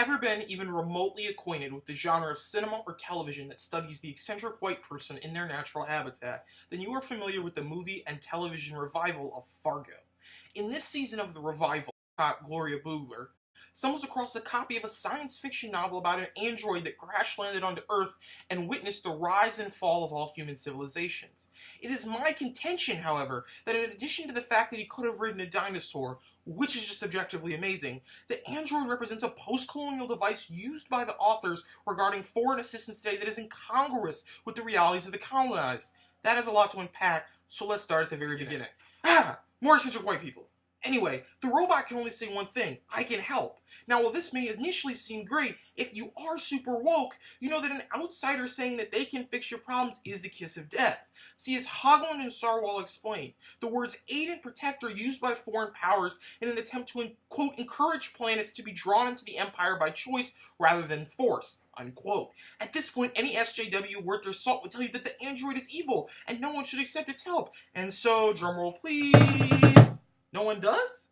ever been even remotely acquainted with the genre of cinema or television that studies the eccentric white person in their natural habitat, then you are familiar with the movie and television revival of Fargo. In this season of the revival, Gloria Boogler stumbles across a copy of a science fiction novel about an android that crash-landed onto Earth and witnessed the rise and fall of all human civilizations. It is my contention, however, that in addition to the fact that he could have ridden a dinosaur, which is just objectively amazing, the android represents a post-colonial device used by the authors regarding foreign assistance today that is incongruous with the realities of the colonized. That is a lot to unpack, so let's start at the very beginning. More eccentric white people. Anyway, the robot can only say one thing: I can help. Now, while this may initially seem great, if you are super woke, you know that an outsider saying that they can fix your problems is the kiss of death. See, as Hagelin and Sarwal explained, the words aid and protect are used by foreign powers in an attempt to, quote, encourage planets to be drawn into the empire by choice rather than force, unquote. At this point, any SJW worth their salt would tell you that the android is evil and no one should accept its help. And so, drumroll please, no one does?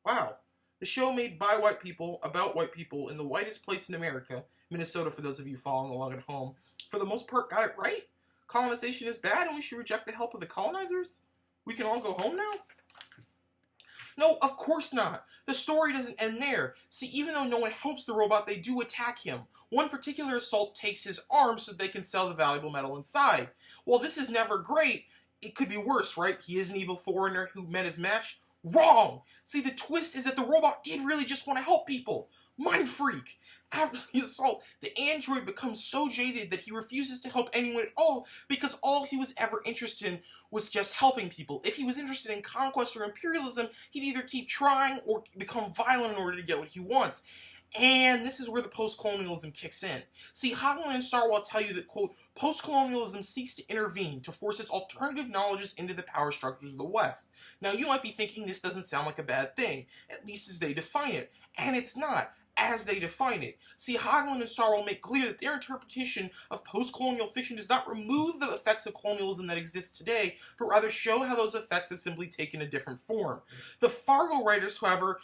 Wow. The show made by white people, about white people, in the whitest place in America, Minnesota for those of you following along at home, for the most part got it right? Colonization is bad and we should reject the help of the colonizers? We can all go home now? No, of course not. The story doesn't end there. See, even though no one helps the robot, they do attack him. One particular assault takes his arm so that they can sell the valuable metal inside. While this is never great, it could be worse, right? He is an evil foreigner who met his match. Wrong! See, the twist is that the robot did really just want to help people. Mind freak! After the assault, the android becomes so jaded that he refuses to help anyone at all because all he was ever interested in was just helping people. If he was interested in conquest or imperialism, he'd either keep trying or become violent in order to get what he wants. And this is where the post-colonialism kicks in. See, Hagelin and Sarwal tell you that, quote, post-colonialism seeks to intervene to force its alternative knowledges into the power structures of the West. Now, you might be thinking this doesn't sound like a bad thing, at least as they define it. And it's not, as they define it. See, Hagelin and Sarwal make clear that their interpretation of post-colonial fiction does not remove the effects of colonialism that exist today, but rather show how those effects have simply taken a different form. The Fargo writers, however,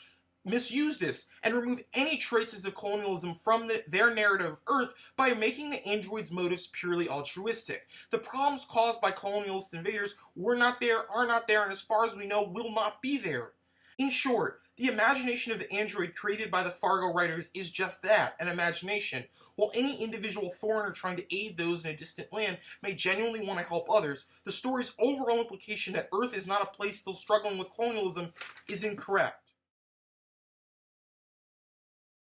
misuse this and remove any traces of colonialism from their narrative of Earth by making the android's motives purely altruistic. The problems caused by colonialist invaders were not there, are not there, and as far as we know, will not be there. In short, the imagination of the android created by the Fargo writers is just that, an imagination. While any individual foreigner trying to aid those in a distant land may genuinely want to help others, the story's overall implication that Earth is not a place still struggling with colonialism is incorrect.